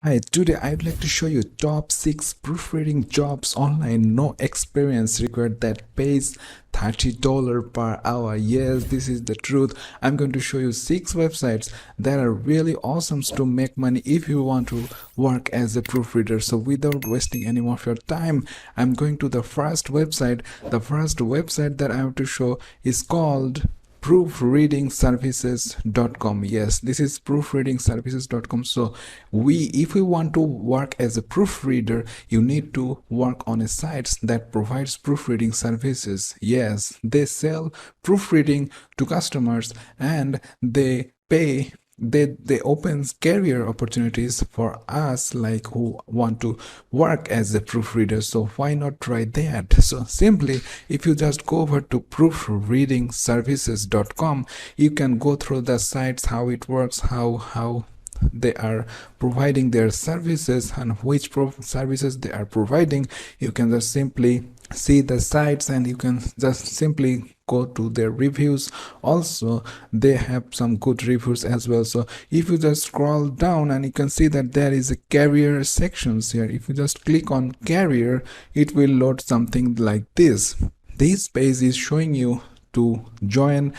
Hi, today I'd like to show you top 6 proofreading jobs online, no experience required, that pays $30 per hour. Yes, this is the truth. I'm going to show you 6 websites that are really awesome to make money if you want to work as a proofreader. So without wasting any more of your time, I'm going to the first website. The first website that I have to show is called proofreadingservices.com. Yes, this is proofreadingservices.com. So if we want to work as a proofreader, you need to work on a site that provides proofreading services. Yes, they sell proofreading to customers and they pay. They open career opportunities for us like who want to work as a proofreader. So why not try that? So simply, if you just go over to proofreadingservices.com, you can go through the sites, how it works, how they are providing their services and which services they are providing. You can just simply see the sites and you can just simply go to their reviews. Also, they have some good reviews as well. So if you just scroll down and you can see that there is a career sections here. If you just click on career, it will load something like this. This page is showing you to join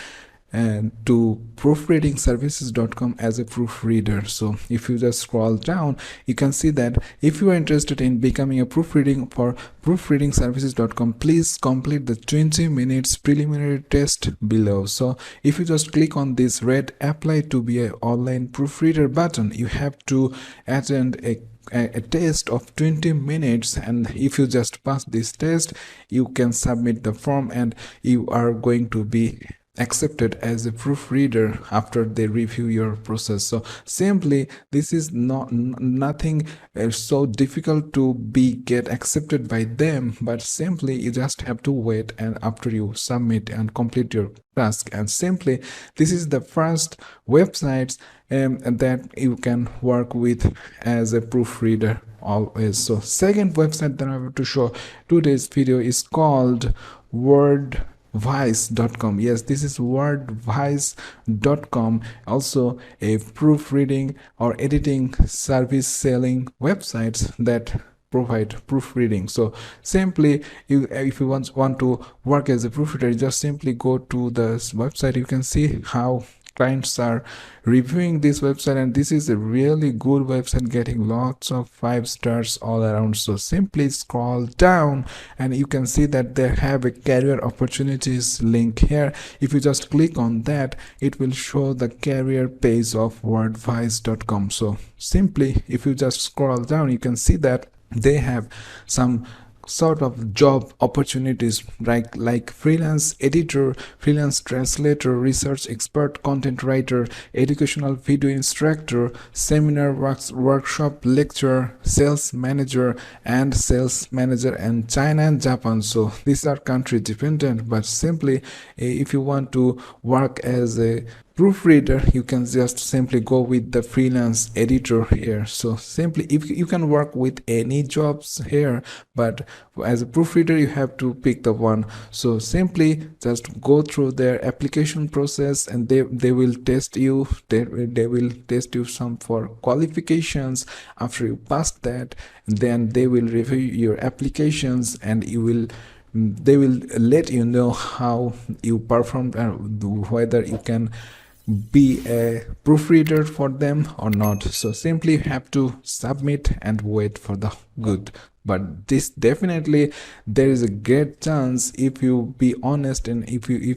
and to proofreadingservices.com as a proofreader. So if you just scroll down, you can see that if you are interested in becoming a proofreading for proofreadingservices.com, please complete the 20 minutes preliminary test below. So if you just click on this red apply to be an online proofreader button, you have to attend a test of 20 minutes, and if you just pass this test, you can submit the form and you are going to be accepted as a proofreader after they review your process. So simply, this is nothing so difficult to get accepted by them, but simply you just have to wait and after you submit and complete your task. And simply, this is the first websites that you can work with as a proofreader always. So second website that I have to show today's video is called wordvice.com. Yes, this is wordvice.com, also a proofreading or editing service selling websites that provide proofreading. So simply, if you want to work as a proofreader, just simply go to the website. You can see how clients are reviewing this website, and this is a really good website getting lots of 5 stars all around. So simply scroll down and you can see that they have a career opportunities link here. If you just click on that, it will show the career page of wordvice.com. So simply, if you just scroll down, you can see that they have some sort of job opportunities like freelance editor, freelance translator, research expert, content writer, educational video instructor, seminar workshop lecturer, sales manager, and sales manager in China and Japan. So these are country dependent, but simply if you want to work as a proofreader, you can just simply go with the freelance editor here. So simply, if you can work with any jobs here, but as a proofreader you have to pick the one. So simply just go through their application process and they will test you. They will test you some for qualifications. After you pass that, then they will review your applications and they will let you know how you performed and whether you can be a proofreader for them or not. So simply have to submit and wait for the good. But this definitely, there is a great chance if you be honest and if you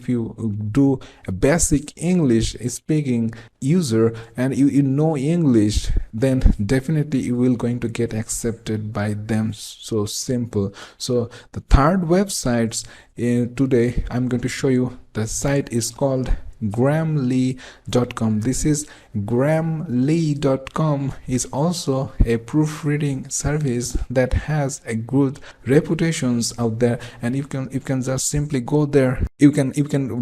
do a basic English speaking user and you know English, then definitely you will going to get accepted by them. So simple. So the third websites today I'm going to show you, the site is called grammarly.com. This is grammarly.com is also a proofreading service that has a good reputations out there, and you can just simply go there. You can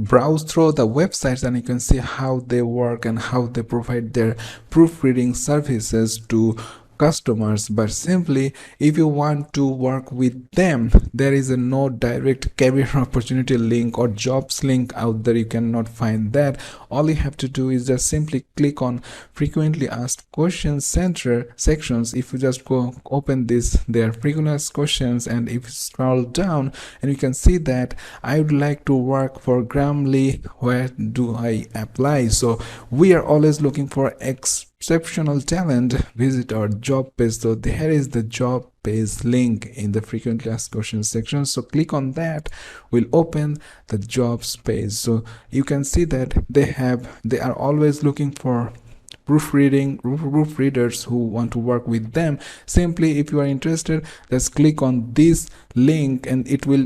browse through the websites and you can see how they work and how they provide their proofreading services to customers, but simply if you want to work with them, there is a no direct career opportunity link or jobs link out there. You cannot find that. All you have to do is just simply click on frequently asked questions center sections. If you just go open this, there are frequently asked questions, and if you scroll down, and you can see that I would like to work for Grammarly, where do I apply? So we are always looking for exceptional talent. Visit our job page. So there is the job page link in the frequently asked questions section. So click on that, will open the jobs page. So you can see that they are always looking for proofreaders who want to work with them. Simply, if you are interested, just click on this link, and it will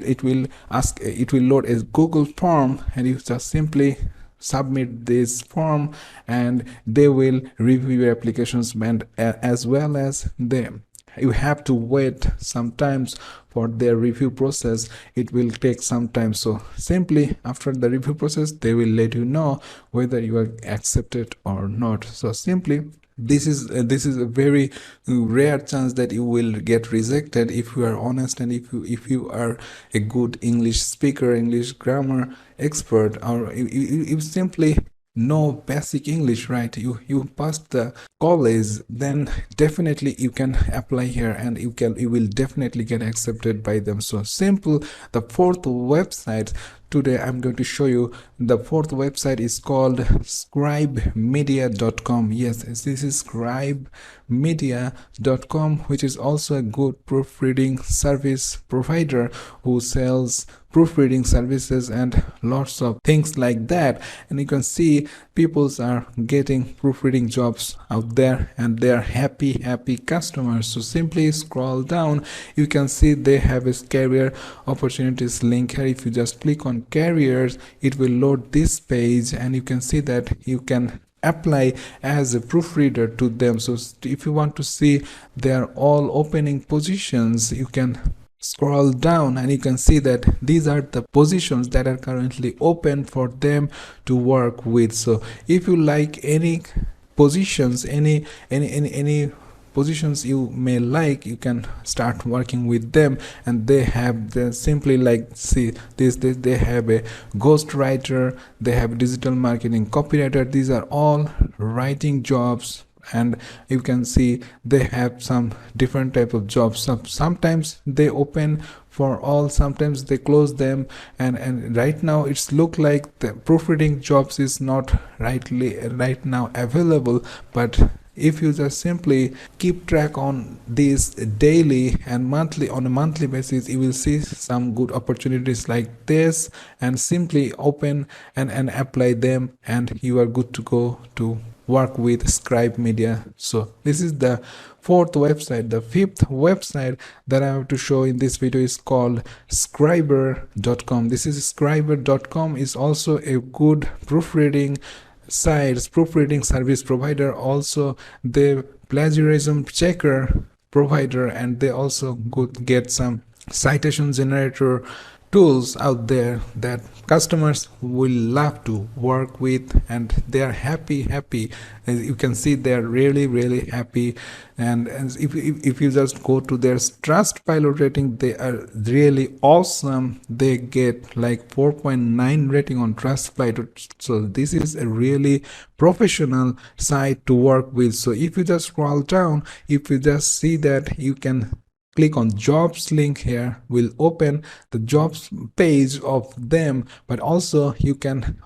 load a Google form, and you just simply submit this form, and they will review your applications, and as well as them. You have to wait sometimes for their review process. It will take some time. So simply after the review process, they will let you know whether you are accepted or not. So simply, this is a very rare chance that you will get rejected if you are honest, and if you are a good English speaker, English grammar expert, or you simply know basic English, right? You passed the college, then definitely you can apply here, and you will definitely get accepted by them. So simple. The fourth website today I'm going to show you, the fourth website is called scribemedia.com. Yes, this is scribemedia.com, which is also a good proofreading service provider who sells proofreading services and lots of things like that. And you can see people are getting proofreading jobs out there, and they are happy customers. So simply scroll down, you can see they have a career opportunities link here. If you just click on careers, it will load this page, and you can see that you can apply as a proofreader to them. So if you want to see their all opening positions, you can scroll down, and you can see that these are the positions that are currently open for them to work with. So if you like any positions, any positions you may like, you can start working with them. And they have simply, like, see this they have a ghostwriter, they have digital marketing copywriter. These are all writing jobs, and you can see they have some different type of jobs. Sometimes they open for all, sometimes they close them, and right now it's look like the proofreading jobs is not right now available. But if you just simply keep track on this daily and monthly, on a monthly basis, you will see some good opportunities like this, and simply open and apply them, and you are good to go to work with Scribe Media. So this is the fourth website. The fifth website that I have to show in this video is called scriber.com. This is scriber.com is also a good proofreading sites, proofreading service provider, also the plagiarism checker provider, and they also could get some citation generator tools out there that customers will love to work with, and they are happy. As you can see, they are really happy. And if you just go to their Trustpilot rating, they are really awesome. They get like 4.9 rating on Trustpilot. So this is a really professional site to work with. So if you just scroll down, if you just see that, you can click on jobs link here, will open the jobs page of them, but also you can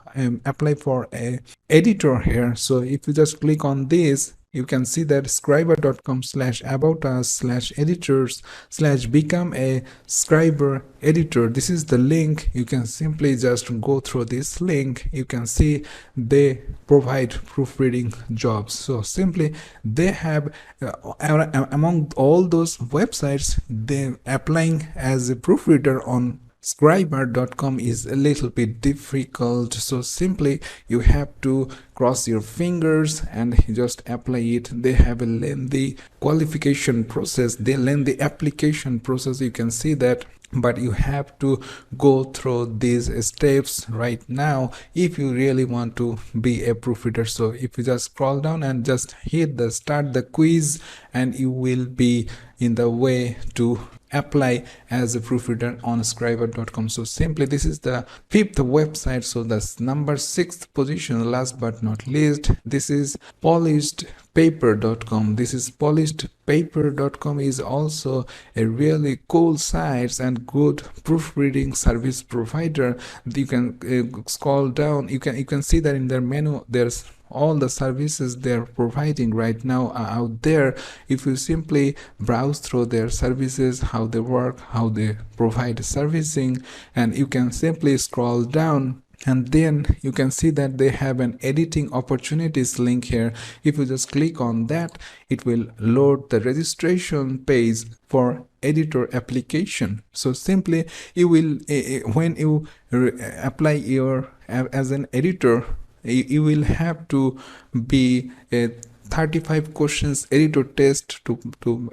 apply for a editor here. So if you just click on this, you can see that scriber.com/about-us/editors/become a scriber editor. This is the link. You can simply just go through this link. You can see they provide proofreading jobs. So simply they have among all those websites, they applying as a proofreader on scriber.com is a little bit difficult. So simply you have to cross your fingers and just apply it. They have a lengthy qualification process, they lengthy application process. You can see that but you have to go through these steps right now if you really want to be a proofreader. So if you just scroll down and just hit the start the quiz, and you will be in the way to apply as a proofreader on scriber.com. So simply this is the 5th website. So that's number 6th position, last but not least, this is polishedpaper.com. This is polishedpaper.com is also a really cool site and good proofreading service provider. You can scroll down, you can see that in their menu there's all the services they're providing right now are out there. If you simply browse through their services, how they work, how they provide servicing, and you can simply scroll down, and then you can see that they have an editing opportunities link here. If you just click on that, it will load the registration page for editor application. So simply you will when you apply your as an editor, you will have to be a 35 questions editor test to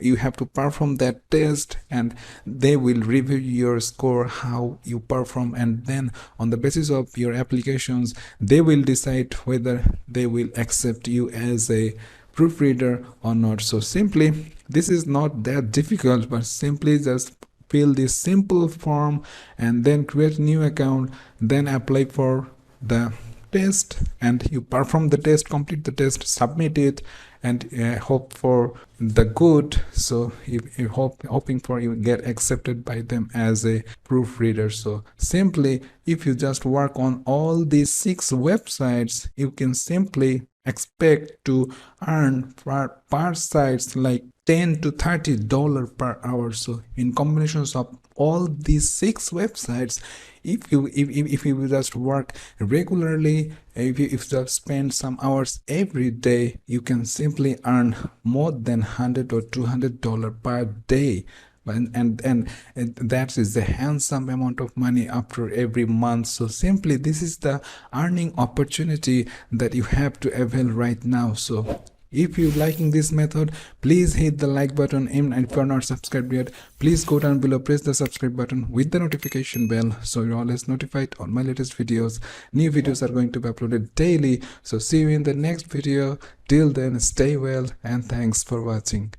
you have to perform that test, and they will review your score, how you perform, and then on the basis of your applications they will decide whether they will accept you as a proofreader or not. So simply this is not that difficult, but simply just fill this simple form and then create a new account, then apply for the test, and you perform the test, complete the test, submit it, and hope for the good. So you hoping for you get accepted by them as a proofreader. So simply if you just work on all these 6 websites, you can simply expect to earn per sites like $10 to $30 per hour. So in combinations of all these 6 websites, if you just work regularly, if you just spend some hours every day, you can simply earn more than $100 or $200 per day. And that is a handsome amount of money after every month. So simply this is the earning opportunity that you have to avail right now. So if you're liking this method, please hit the like button, and if you're not subscribed yet, please go down below, press the subscribe button with the notification bell so you're always notified on my latest videos. New videos are going to be uploaded daily. So see you in the next video. Till then, stay well and thanks for watching.